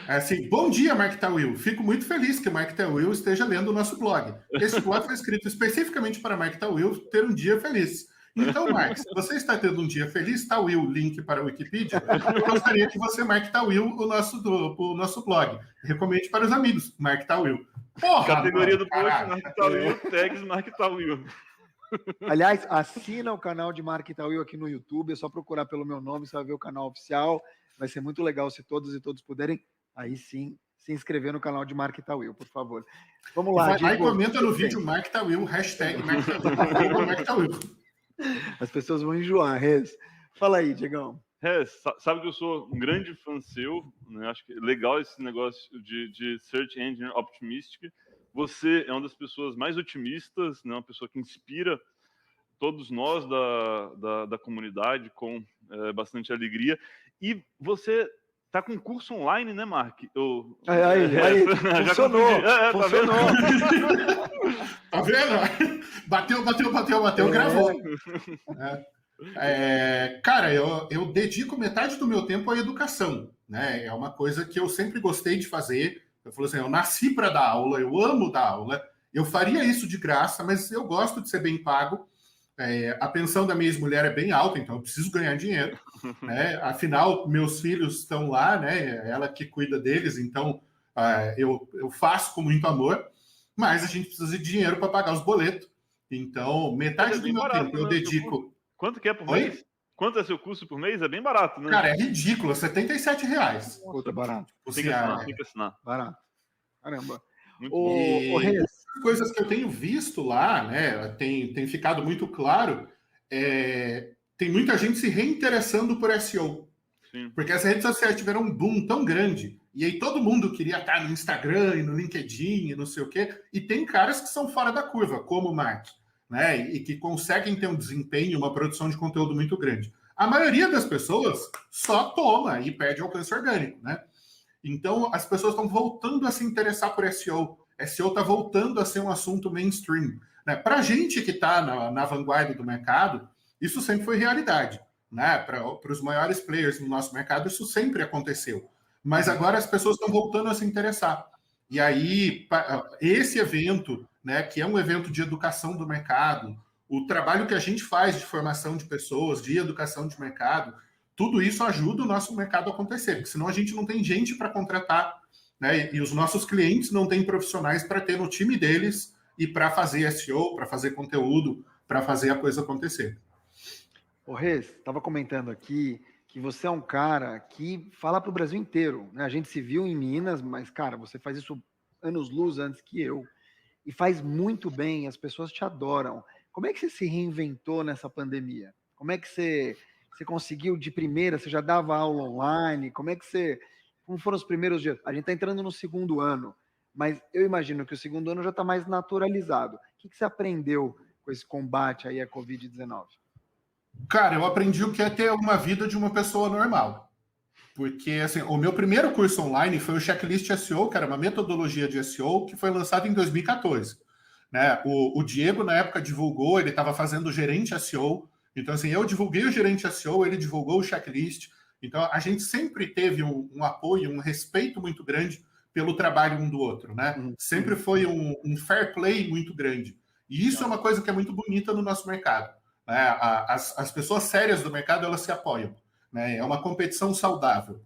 É assim, bom dia, Mark Tawil. Fico muito feliz que Mark Tawil esteja lendo o nosso blog. Esse blog foi escrito especificamente para Mark Tawil ter um dia feliz. Então, Mark, se você está tendo um dia feliz, Tawil, link para a Wikipedia, eu gostaria que você marque Tawil o nosso blog. Recomende para os amigos, Mark Tawil. Porra, Categoria do post, caralho. Mark Tawil, tags Mark Tawil. Aliás, assina o canal de Mark Tawil aqui no YouTube, é só procurar pelo meu nome, você vai ver o canal oficial. Vai ser muito legal se todas e todos puderem, aí sim, se inscrever no canal de Mark Tawil, por favor. Vamos lá, Vai lá e Diego. comenta no vídeo Mark Tawil, hashtag Mark Tawil. As pessoas vão enjoar, Rez. Fala aí, Diegão. Sabe que eu sou um grande fã seu, né? Acho que é legal esse negócio de Search Engine Optimistic. Você é uma das pessoas mais otimistas, né? Uma pessoa que inspira todos nós da comunidade com bastante alegria. E você tá com curso online, né, Mark? Aí, funcionou. Funcionou. Tá vendo? Bateu, gravou. Cara, eu dedico metade do meu tempo à educação, né? É uma coisa que eu sempre gostei de fazer. Eu falo assim, eu nasci para dar aula, eu amo dar aula, eu faria isso de graça, mas eu gosto de ser bem pago. A pensão da minha ex-mulher é bem alta, então eu preciso ganhar dinheiro, né? Afinal, meus filhos estão lá, né? Ela que cuida deles, então eu faço com muito amor, mas a gente precisa de dinheiro para pagar os boletos. Então, metade do meu tempo eu dedico. Quanto que é por mês? Quanto é seu custo por mês? É bem barato, né? Cara, é ridículo, R$77. Puta, barato. Tem que assinar. Barato. Caramba. Muito Reis. As coisas que eu tenho visto lá, né, tem ficado muito claro, tem muita gente se reinteressando por SEO. Sim. Porque as redes sociais tiveram um boom tão grande, e aí todo mundo queria estar no Instagram e no LinkedIn e não sei o quê, e tem caras que são fora da curva, como o Mark, né, e que conseguem ter um desempenho, uma produção de conteúdo muito grande. A maioria das pessoas só toma e perde alcance orgânico, né? Então, as pessoas estão voltando a se interessar por SEO. SEO está voltando a ser um assunto mainstream. Né? Para a gente que está na vanguarda do mercado, isso sempre foi realidade. Né? Para os maiores players no nosso mercado, isso sempre aconteceu. Mas agora as pessoas estão voltando a se interessar. E aí, esse evento, né, que é um evento de educação do mercado, o trabalho que a gente faz de formação de pessoas, de educação de mercado, tudo isso ajuda o nosso mercado a acontecer, porque senão a gente não tem gente para contratar, né? E os nossos clientes não têm profissionais para ter no time deles e para fazer SEO, para fazer conteúdo, para fazer a coisa acontecer. Ô, Rez, estava comentando aqui que você é um cara que fala para o Brasil inteiro, né? A gente se viu em Minas, mas, cara, você faz isso anos-luz antes que eu, e faz muito bem, as pessoas te adoram. Como é que você se reinventou nessa pandemia? Como é que você conseguiu de primeira? Você já dava aula online? Como foram os primeiros dias? A gente está entrando no segundo ano, mas eu imagino que o segundo ano já está mais naturalizado. O que você aprendeu com esse combate aí à Covid-19? Cara, eu aprendi o que é ter uma vida de uma pessoa normal. Porque, assim, o meu primeiro curso online foi o Checklist SEO, que era uma metodologia de SEO, que foi lançado em 2014. Né? O Diego, na época, divulgou, ele estava fazendo o gerente SEO. Então, assim, eu divulguei o gerente SEO, ele divulgou o checklist. Então, a gente sempre teve um apoio, um respeito muito grande pelo trabalho um do outro, né? Sempre foi um fair play muito grande. E isso é uma coisa que é muito bonita no nosso mercado. Né? As pessoas sérias do mercado, elas se apoiam. Né? É uma competição saudável.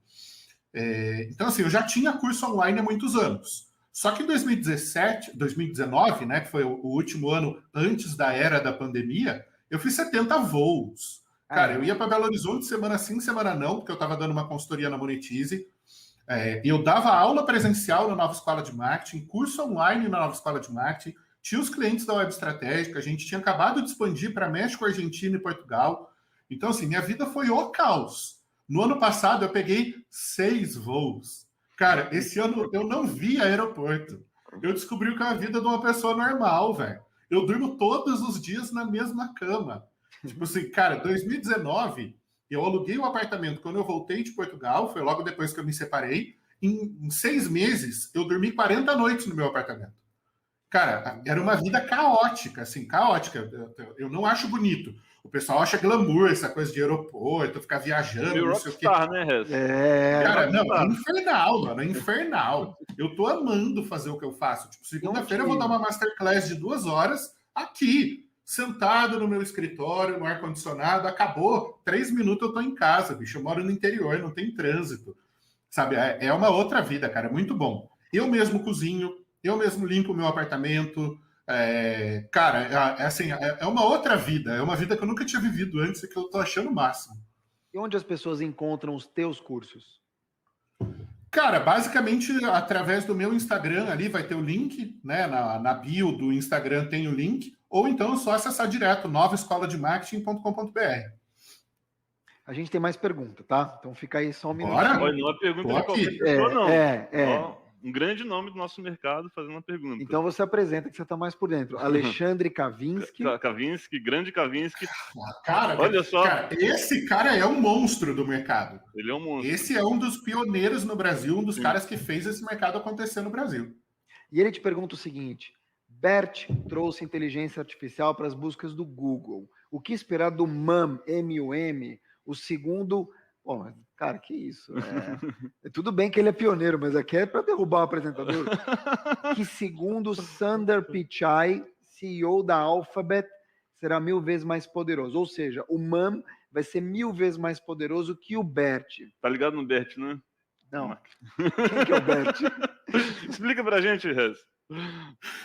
Então, assim, eu já tinha curso online há muitos anos. Só que em 2019, né, que foi o último ano antes da era da pandemia, eu fiz 70 voos. Cara, eu ia para Belo Horizonte semana sim, semana não, porque eu estava dando uma consultoria na Monetize. E eu dava aula presencial na Nova Escola de Marketing, curso online na Nova Escola de Marketing, tinha os clientes da Web Estratégica, a gente tinha acabado de expandir para México, Argentina e Portugal. Então, assim, minha vida foi o caos. No ano passado, eu peguei 6 voos. Cara, esse ano eu não vi aeroporto. Eu descobri que é a vida de uma pessoa normal, velho. Eu durmo todos os dias na mesma cama. Tipo assim, cara, 2019, eu aluguei um apartamento quando eu voltei de Portugal, foi logo depois que eu me separei. Em 6 meses, eu dormi 40 noites no meu apartamento. Cara, era uma vida caótica, assim, caótica. Eu não acho bonito. O pessoal acha glamour, essa coisa de aeroporto, ficar viajando, Meu não sei o quê. rockstar, né, Rez? Cara, não, é infernal, mano, é infernal. Eu tô amando fazer o que eu faço. Tipo, segunda-feira eu vou dar uma masterclass de 2 horas aqui, sentado no meu escritório, no ar-condicionado, acabou, 3 minutos eu tô em casa, bicho. Eu moro no interior, não tem trânsito. Sabe, é uma outra vida, cara, é muito bom. Eu mesmo cozinho, eu mesmo limpo o meu apartamento. Cara, assim, é uma outra vida, é uma vida que eu nunca tinha vivido antes e que eu tô achando o máximo. E onde as pessoas encontram os teus cursos? Cara, basicamente através do meu Instagram ali vai ter o link, né? Na bio do Instagram tem o link, ou então é só acessar direto novaescolademarketing.com.br. A gente tem mais pergunta, tá? Então fica aí só um minutinho. Bora? Olha, não é pergunta Tô de qualquer aqui. pessoa, não. É. Um grande nome do nosso mercado fazendo uma pergunta. Então você apresenta que você está mais por dentro. Alexandre Kavinsky. Kavinsky, grande Kavinsky. Cara, olha só. Cara, esse cara é um monstro do mercado. Ele é um monstro. Esse é um dos pioneiros no Brasil, um dos caras que fez esse mercado acontecer no Brasil. E ele te pergunta o seguinte: BERT trouxe inteligência artificial para as buscas do Google. O que esperar do MUM, M-U-M, o segundo... Bom, cara, que isso? Tudo bem que ele é pioneiro, mas aqui é para derrubar o apresentador. Que segundo Sundar Pichai, CEO da Alphabet, será 1000 vezes mais poderoso. Ou seja, o MUM vai ser 1000 vezes mais poderoso que o BERT. Tá ligado no BERT, né? Não. Quem que é o BERT? Explica pra gente, Rez.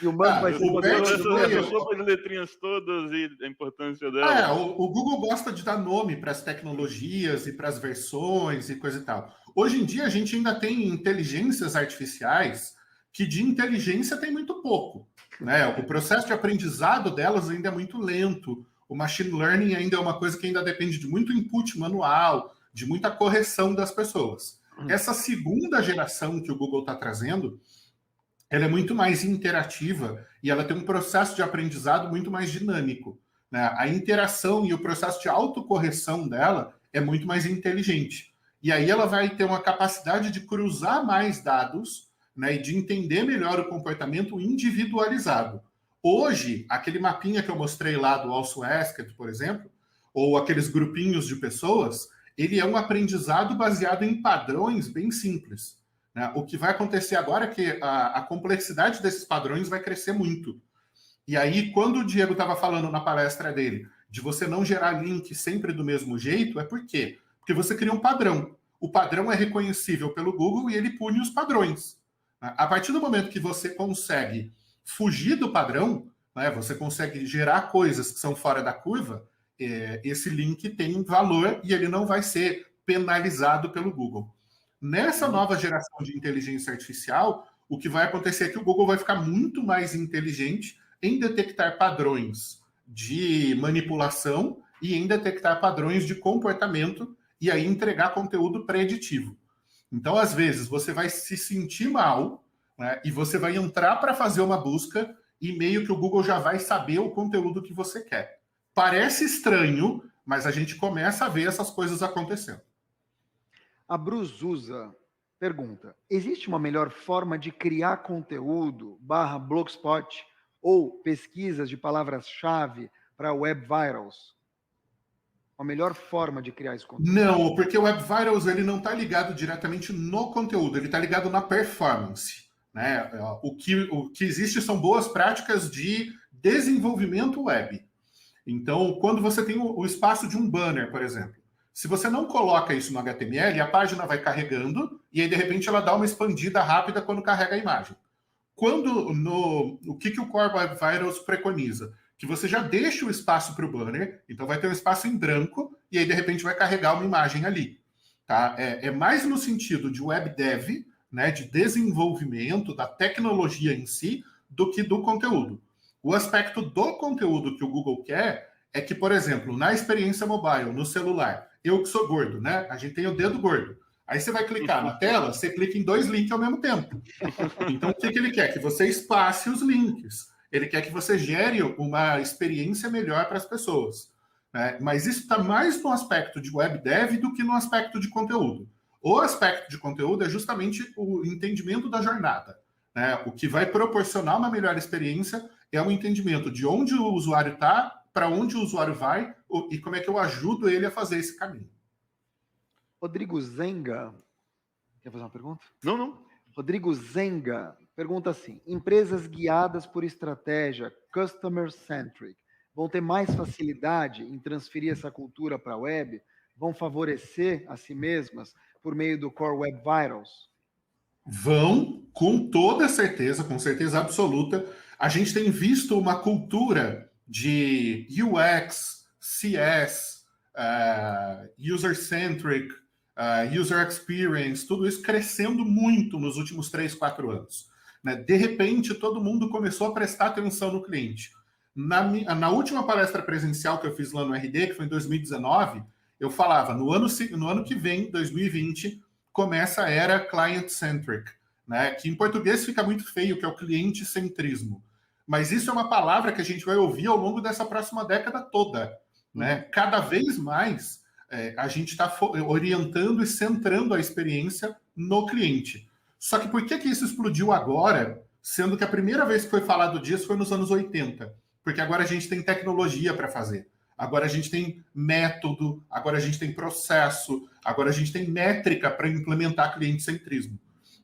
E o MUM vai ser poderoso. As letrinhas todas e a importância dela. O Google gosta de dar nome para as tecnologias e para as versões e coisa e tal. Hoje em dia a gente ainda tem inteligências artificiais que de inteligência tem muito pouco, né? O processo de aprendizado delas ainda é muito lento. O machine learning ainda é uma coisa que ainda depende de muito input manual, de muita correção das pessoas. Essa segunda geração que o Google está trazendo, ela é muito mais interativa e ela tem um processo de aprendizado muito mais dinâmico, né? A interação e o processo de autocorreção dela é muito mais inteligente. E aí ela vai ter uma capacidade de cruzar mais dados, né, e de entender melhor o comportamento individualizado. Hoje, aquele mapinha que eu mostrei lá do Also Asked, por exemplo, ou aqueles grupinhos de pessoas, ele é um aprendizado baseado em padrões bem simples. O que vai acontecer agora é que a complexidade desses padrões vai crescer muito. E aí, quando o Diego estava falando na palestra dele de você não gerar link sempre do mesmo jeito, é por quê? Porque você cria um padrão. O padrão é reconhecível pelo Google e ele pune os padrões. A partir do momento que você consegue fugir do padrão, né, você consegue gerar coisas que são fora da curva, esse link tem valor e ele não vai ser penalizado pelo Google. Nessa nova geração de inteligência artificial, o que vai acontecer é que o Google vai ficar muito mais inteligente em detectar padrões de manipulação e em detectar padrões de comportamento e aí entregar conteúdo preditivo. Então, às vezes, você vai se sentir mal, né, e você vai entrar para fazer uma busca e meio que o Google já vai saber o conteúdo que você quer. Parece estranho, mas a gente começa a ver essas coisas acontecendo. A Bruzusa pergunta: existe uma melhor forma de criar conteúdo /blogspot ou pesquisas de palavras-chave para web virals? Uma melhor forma de criar esse conteúdo? Não, porque o web virals ele não está ligado diretamente no conteúdo, ele está ligado na performance, né? O que existe são boas práticas de desenvolvimento web. Então, quando você tem o espaço de um banner, por exemplo, se você não coloca isso no HTML, a página vai carregando e aí, de repente, ela dá uma expandida rápida quando carrega a imagem. O que o Core Web Vitals preconiza? Que você já deixa o espaço para o banner, então vai ter um espaço em branco e aí, de repente, vai carregar uma imagem ali. Tá? É mais no sentido de web dev, né, de desenvolvimento da tecnologia em si, do que do conteúdo. O aspecto do conteúdo que o Google quer é que, por exemplo, na experiência mobile, no celular, eu que sou gordo, né? A gente tem o dedo gordo. Aí você vai clicar na tela, você clica em 2 links ao mesmo tempo. Então, o que ele quer? Que você espace os links. Ele quer que você gere uma experiência melhor para as pessoas. Né? Mas isso está mais no aspecto de web dev do que no aspecto de conteúdo. O aspecto de conteúdo é justamente o entendimento da jornada. Né? O que vai proporcionar uma melhor experiência é um entendimento de onde o usuário está, para onde o usuário vai e como é que eu ajudo ele a fazer esse caminho. Rodrigo Zenga, quer fazer uma pergunta? Não. Rodrigo Zenga pergunta assim: empresas guiadas por estratégia customer-centric vão ter mais facilidade em transferir essa cultura para a web? Vão favorecer a si mesmas por meio do Core Web Vitals? Vão, com toda certeza, com certeza absoluta. A gente tem visto uma cultura de UX, CS, user-centric, user experience, tudo isso crescendo muito nos últimos 3, 4 anos. Né? De repente, todo mundo começou a prestar atenção no cliente. Na última palestra presencial que eu fiz lá no RD, que foi em 2019, eu falava, no ano que vem, 2020, começa a era client-centric, né? Que em português fica muito feio, que é o cliente-centrismo. Mas isso é uma palavra que a gente vai ouvir ao longo dessa próxima década toda. Né? Cada vez mais a gente está orientando e centrando a experiência no cliente. Só que por que isso explodiu agora, sendo que a primeira vez que foi falado disso foi nos anos 80? Porque agora a gente tem tecnologia para fazer. Agora a gente tem método, agora a gente tem processo, agora a gente tem métrica para implementar cliente-centrismo.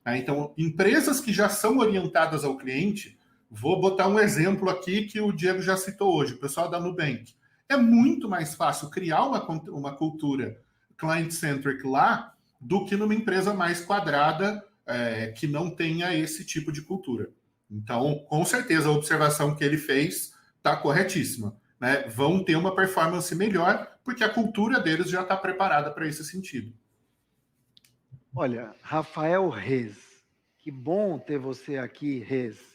Então, empresas que já são orientadas ao cliente, vou botar um exemplo aqui que o Diego já citou hoje, o pessoal da Nubank. É muito mais fácil criar uma cultura client-centric lá do que numa empresa mais quadrada que não tenha esse tipo de cultura. Então, com certeza, a observação que ele fez está corretíssima. Né? Vão ter uma performance melhor porque a cultura deles já está preparada para esse sentido. Olha, Rafael Reis, que bom ter você aqui, Reis.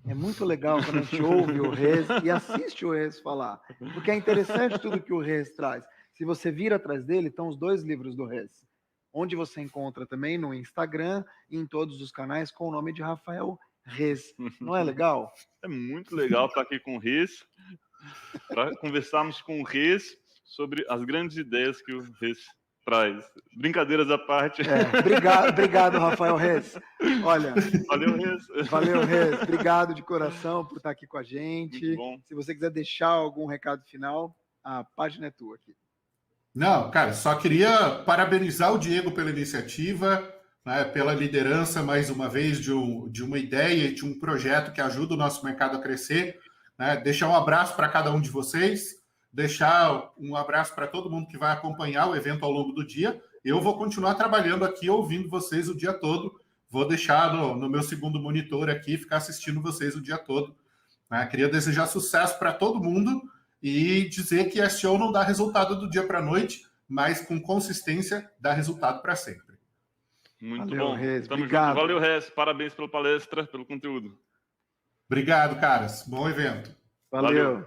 É muito legal quando a gente ouve o Reis e assiste o Reis falar, porque é interessante tudo que o Reis traz. Se você vir atrás dele, estão os 2 livros do Reis, onde você encontra também no Instagram e em todos os canais com o nome de Rafael Reis. Não é legal? É muito legal estar aqui com o Reis, para conversarmos com o Reis sobre as grandes ideias que o Reis traz. Brincadeiras à parte. Obrigado, Rafael Reis. Olha, valeu, Reis. Valeu, Reis. Obrigado de coração por estar aqui com a gente. Muito bom. Se você quiser deixar algum recado final, a página é tua aqui. Não, cara, só queria parabenizar o Diego pela iniciativa, né, pela liderança, mais uma vez, de uma ideia e de um projeto que ajuda o nosso mercado a crescer. Né, deixar um abraço para cada um de vocês. Deixar um abraço para todo mundo que vai acompanhar o evento ao longo do dia. Eu vou continuar trabalhando aqui, ouvindo vocês o dia todo. Vou deixar no meu segundo monitor aqui, ficar assistindo vocês o dia todo. Né? Queria desejar sucesso para todo mundo e dizer que SEO não dá resultado do dia para a noite, mas com consistência dá resultado para sempre. Muito Valeu, bom. Reis. Tamo Obrigado. junto. Valeu, Reis. Parabéns pela palestra, pelo conteúdo. Obrigado, caras. Bom evento. Valeu.